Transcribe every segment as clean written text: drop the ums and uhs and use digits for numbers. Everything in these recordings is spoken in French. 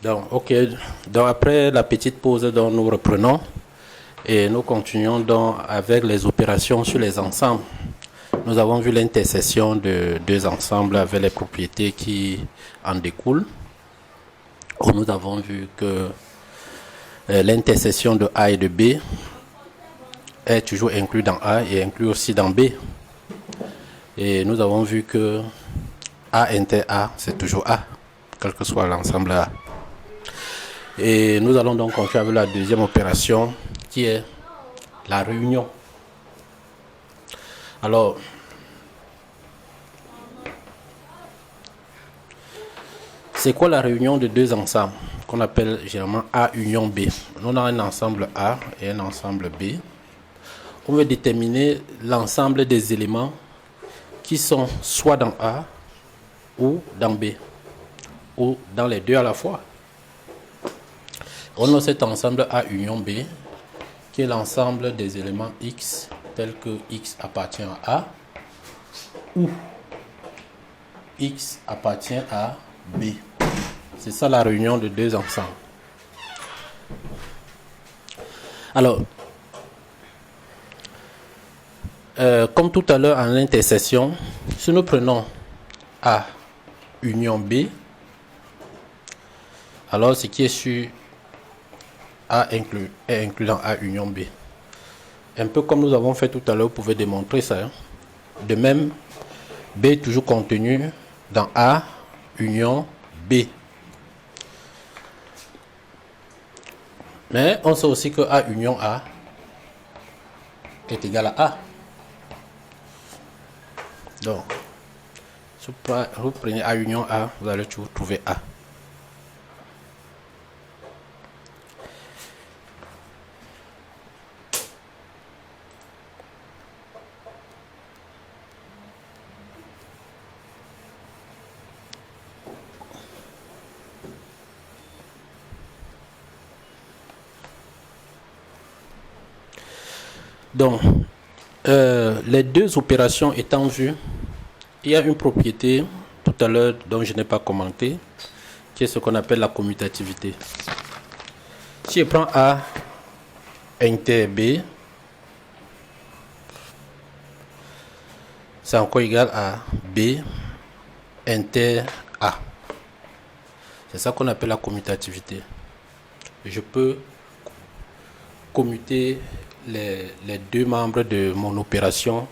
Donc, ok. Donc, après la petite pause, donc, nous reprenons et nous continuons donc avec les opérations sur les ensembles. Nous avons vu l'intersection de deux ensembles avec les propriétés qui en découlent. Nous avons vu que l'intersection de A et de B est toujours inclus dans A et inclus aussi dans B. Et nous avons vu que A inter A, c'est toujours A, quel que soit l'ensemble A. Et nous allons donc continuer avec la deuxième opération qui est la réunion. Alors, c'est quoi la réunion de deux ensembles qu'on appelle généralement A union B? Nous avons un ensemble A et un ensemble B. On veut déterminer l'ensemble des éléments qui sont soit dans A ou dans B, ou dans les deux à la fois. On a cet ensemble A union B qui est l'ensemble des éléments X tels que X appartient à A ou X appartient à B. C'est ça la réunion de deux ensembles. Alors, comme tout à l'heure en intersection, si nous prenons A union B, alors ce qui est sur A est inclus dans A union B. Un peu comme nous avons fait tout à l'heure, vous pouvez démontrer ça. De même, B est toujours contenu dans A union B. Mais on sait aussi que A union A est égal à A. Donc, si vous prenez A union A, vous allez toujours trouver A. Donc, les deux opérations étant vues, il y a une propriété tout à l'heure dont je n'ai pas commenté, qui est ce qu'on appelle la commutativité. Si je prends A inter B, c'est encore égal à B inter A. C'est ça qu'on appelle la commutativité. Je peux commuter les deux membres de mon opération.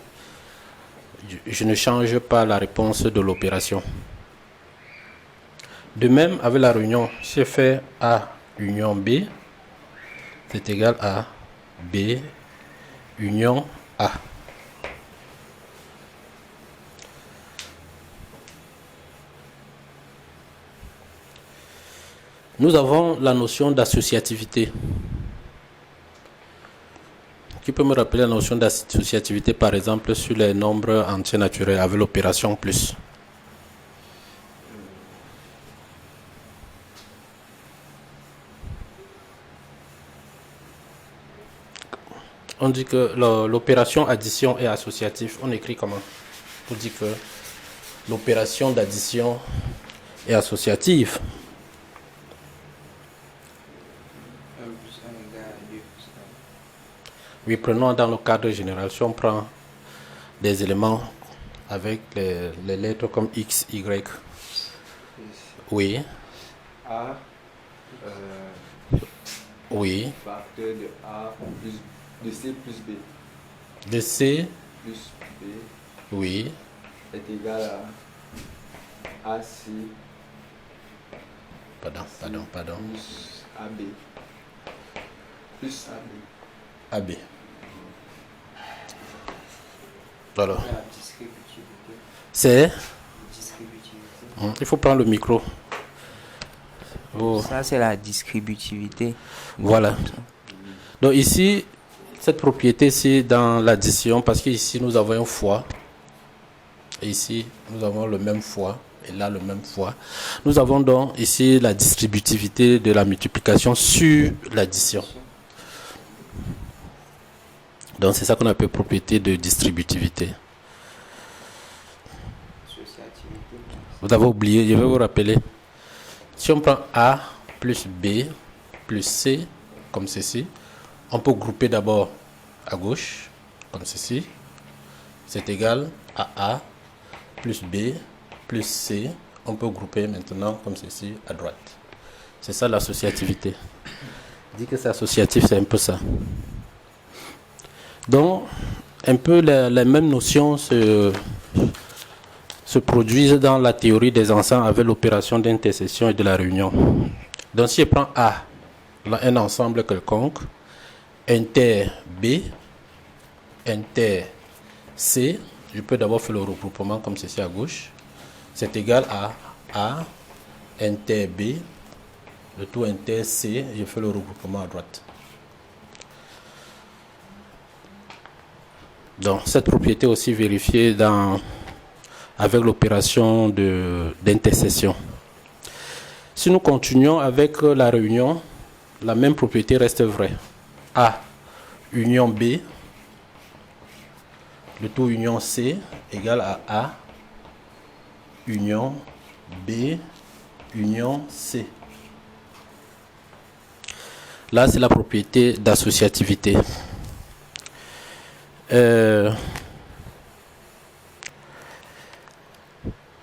Je ne change pas la réponse de l'opération. De même, avec la réunion, si je fais A union B, c'est égal à B union A. Nous avons la notion d'associativité. Qui peut me rappeler la notion d'associativité, par exemple, sur les nombres entiers naturels avec l'opération plus? On dit que l'opération addition est associative. On écrit comment? On dit que l'opération d'addition est associative. Oui, prenons dans le cadre général. Si on prend des éléments avec les lettres comme X, Y. Oui. A. Oui. Facteur de A plus de C plus B. De C Plus B. Oui. Est égal à AC. Pardon. Plus AB. Plus AB. AB. Voilà. La distributivité. C'est Distributivité. Il faut prendre le micro. Oh. Ça, c'est la distributivité. Voilà. Donc ici, cette propriété-ci dans l'addition, parce qu'ici nous avons un fois, et ici nous avons le même fois, et là le même fois. Nous avons donc ici la distributivité de la multiplication sur l'addition. Donc c'est ça qu'on appelle propriété de distributivité. Associativité. Vous avez oublié, je vais vous rappeler. Si on prend A plus B plus C, comme ceci. On peut grouper d'abord à gauche, comme ceci. C'est égal à A plus B plus C. On peut grouper maintenant comme ceci à droite. C'est ça l'associativité. Dit que c'est associatif, c'est un peu ça. Donc, un peu les mêmes notions se produisent dans la théorie des ensembles avec l'opération d'intersection et de la réunion. Donc, si je prends A, là, un ensemble quelconque, inter B, inter C, je peux d'abord faire le regroupement comme ceci à gauche. C'est égal à A, inter B, le tout inter C, je fais le regroupement à droite. Donc, cette propriété est aussi vérifiée avec l'opération d'intersection. Si nous continuons avec la réunion, la même propriété reste vraie. A, union B, le tout union C, égale à A, union B, union C. Là, c'est la propriété d'associativité.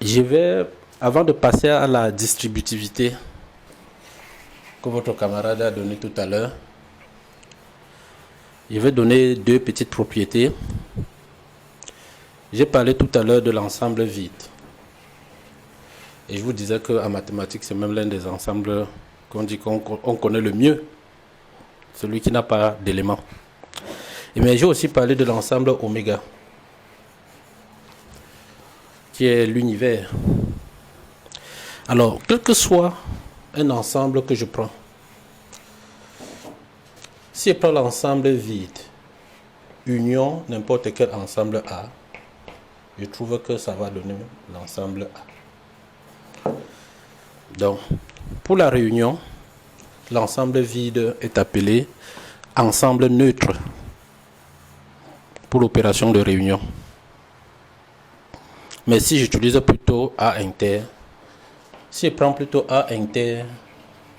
Je vais, avant de passer à la distributivité que votre camarade a donné tout à l'heure, je vais donner deux petites propriétés. J'ai parlé tout à l'heure de l'ensemble vide. Et je vous disais qu'en mathématiques, c'est même l'un des ensembles qu'on dit qu'on connaît le mieux. Celui qui n'a pas d'éléments. Mais j'ai aussi parlé de l'ensemble oméga, qui est l'univers. Alors, quel que soit un ensemble que je prends, si je prends l'ensemble vide, union n'importe quel ensemble A, je trouve que ça va donner l'ensemble A. Donc, pour la réunion, l'ensemble vide est appelé ensemble neutre pour l'opération de réunion. Mais si j'utilise plutôt A inter, si je prends plutôt A inter,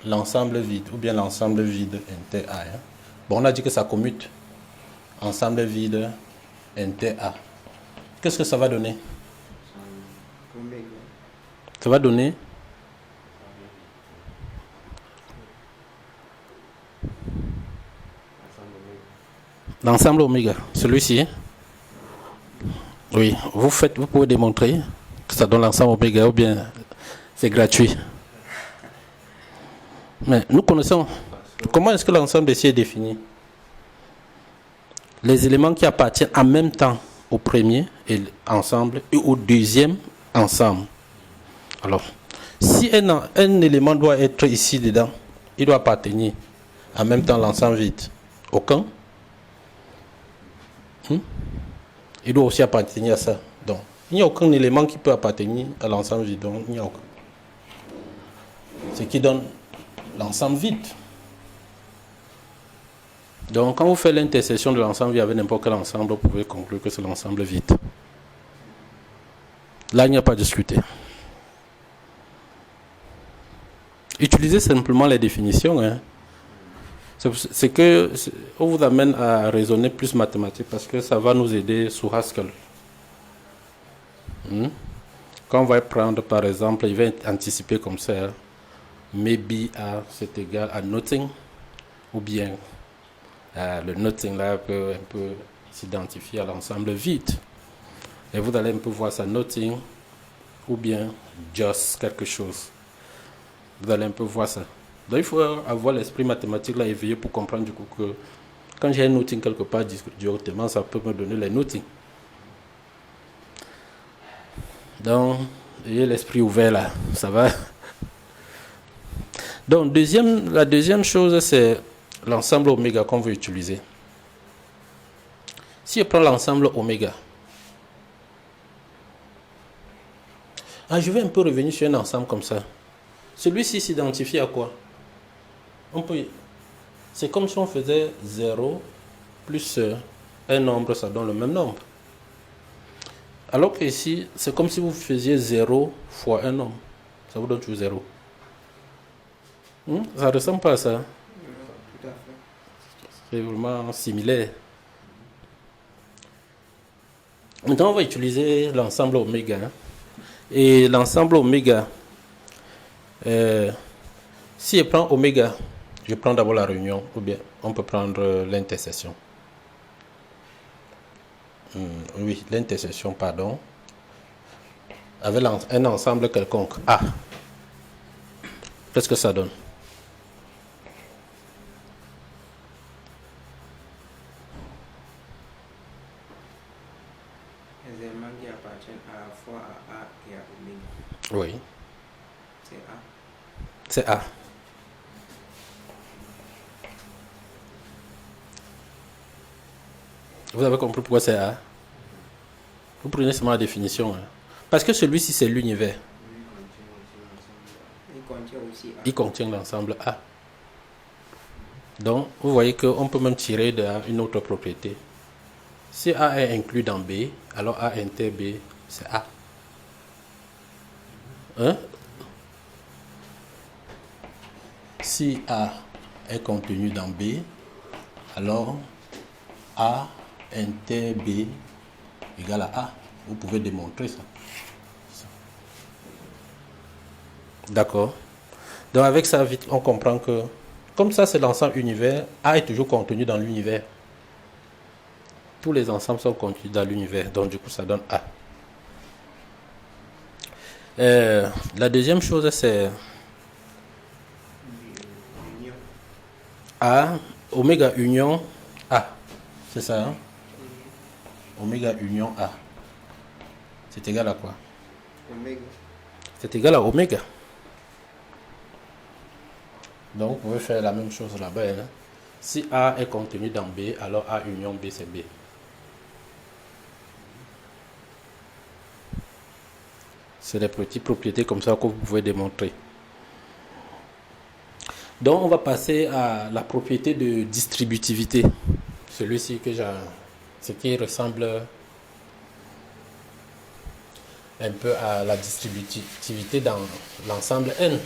l'ensemble vide, ou bien l'ensemble vide inter A, bon, on a dit que ça commute. Ensemble vide inter A. Qu'est-ce que ça va donner? Ça va donner l'ensemble oméga, celui-ci. Oui, vous pouvez démontrer que ça donne l'ensemble oméga ou bien c'est gratuit. Mais nous connaissons comment est-ce que l'ensemble ici est défini. Les éléments qui appartiennent en même temps au premier ensemble et au deuxième ensemble. Alors, si un élément doit être ici dedans, il doit appartenir en même temps à l'ensemble vide. Aucun. Il doit aussi appartenir à ça. Donc, il n'y a aucun élément qui peut appartenir à l'ensemble vide. Donc, il n'y a aucun. Ce qui donne l'ensemble vide. Donc, quand vous faites l'intersection de l'ensemble vide avec n'importe quel ensemble, vous pouvez conclure que c'est l'ensemble vide. Là, il n'y a pas à discuter. Utilisez simplement les définitions. C'est que on vous amène à raisonner plus mathématique parce que ça va nous aider sur Haskell. Quand on va prendre par exemple, il va anticiper comme ça, maybe A c'est égal à nothing, ou bien le nothing là peut un peu s'identifier à l'ensemble vide. Et vous allez un peu voir ça, nothing, ou bien just quelque chose. Vous allez un peu voir ça. Donc il faut avoir l'esprit mathématique là éveillé pour comprendre du coup que quand j'ai un nothing quelque part directement, ça peut me donner les nothing. Donc, ayez l'esprit ouvert là, ça va. Donc, la deuxième chose, c'est l'ensemble oméga qu'on veut utiliser. Si je prends l'ensemble oméga, je vais un peu revenir sur un ensemble comme ça. Celui-ci s'identifie à quoi? C'est comme si on faisait 0 plus un nombre, ça donne le même nombre. Alors que ici, c'est comme si vous faisiez 0 fois un nombre. Ça vous donne toujours 0. Ça ressemble pas à ça. Tout à fait. C'est vraiment similaire. Maintenant, on va utiliser l'ensemble oméga. Et l'ensemble oméga, si je prends oméga, je prends d'abord la réunion, ou bien on peut prendre l'intersection. Oui, l'intersection, pardon. Avec un ensemble quelconque, A. Qu'est-ce que ça donne? Les éléments qui appartiennent à la fois à A et à oméga. Oui, C'est A. c'est A. Vous avez compris pourquoi c'est A? Vous prenez seulement la définition. Hein. Parce que celui-ci, c'est l'univers. Il contient aussi A. Il contient l'ensemble A. Donc, vous voyez qu'on peut même tirer de A une autre propriété. Si A est inclus dans B, alors A inter B, c'est A. Hein? Si A est contenu dans B, alors A inter B égale à A. Vous pouvez démontrer ça. D'accord. Donc avec ça, vite, on comprend que, comme ça c'est l'ensemble univers, A est toujours contenu dans l'univers. Tous les ensembles sont contenus dans l'univers. Donc du coup, ça donne A. La deuxième chose, c'est Union. A, oméga union A. C'est ça, hein? Oméga union A. C'est égal à quoi? Oméga. C'est égal à oméga. Donc, vous pouvez faire la même chose là-bas. Hein? Si A est contenu dans B, alors A union B, c'est B. C'est des petites propriétés comme ça que vous pouvez démontrer. Donc, on va passer à la propriété de distributivité. Celui-ci que j'ai, ce qui ressemble un peu à la distributivité dans l'ensemble N.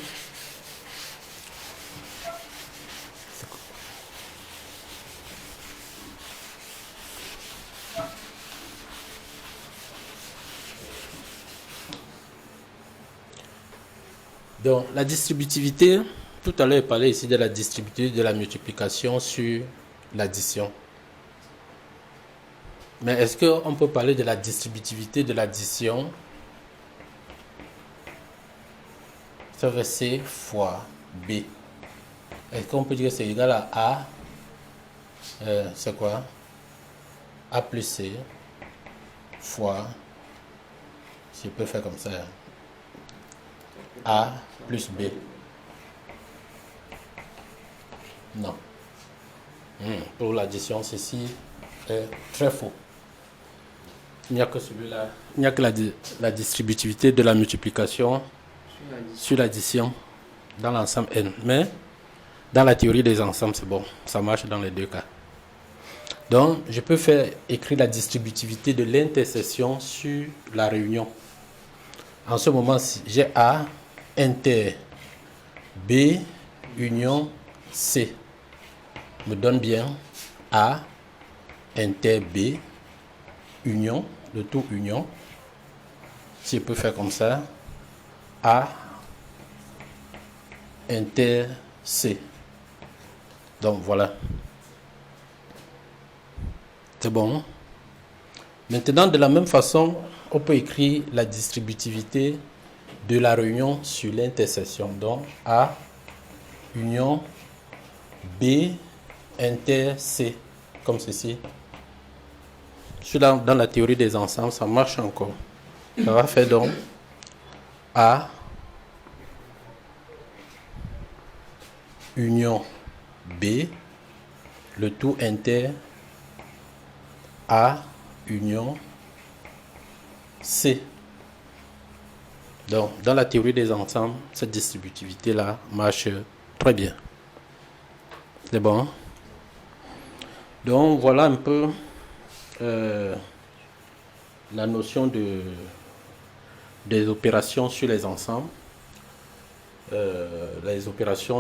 Donc, la distributivité, tout à l'heure, je parlais ici de la distributivité de la multiplication sur l'addition. Mais est-ce qu'on peut parler de la distributivité de l'addition? Ça fait C fois B. Est-ce qu'on peut dire que c'est égal à A? C'est quoi? A plus C fois, je peux faire comme ça, A plus B. Non. Pour l'addition, ceci est très faux. Il n'y a que celui-là. Il n'y a que la distributivité de la multiplication sur l'addition dans l'ensemble N. Mais dans la théorie des ensembles, c'est bon. Ça marche dans les deux cas. Donc, je peux écrire la distributivité de l'intersection sur la réunion. En ce moment-ci, j'ai A inter B union C. Me donne bien A inter B union, le tout union. Si je peux faire comme ça, A inter C. Donc voilà. C'est bon. Maintenant, de la même façon, on peut écrire la distributivité de la réunion sur l'intersection. Donc, A union B inter C, comme ceci. Dans la théorie des ensembles, ça marche encore. Ça va faire donc A union B, le tout inter A union C. Donc, dans la théorie des ensembles, cette distributivité-là marche très bien. C'est bon. Donc, voilà un peu la notion des opérations sur les ensembles. Les opérations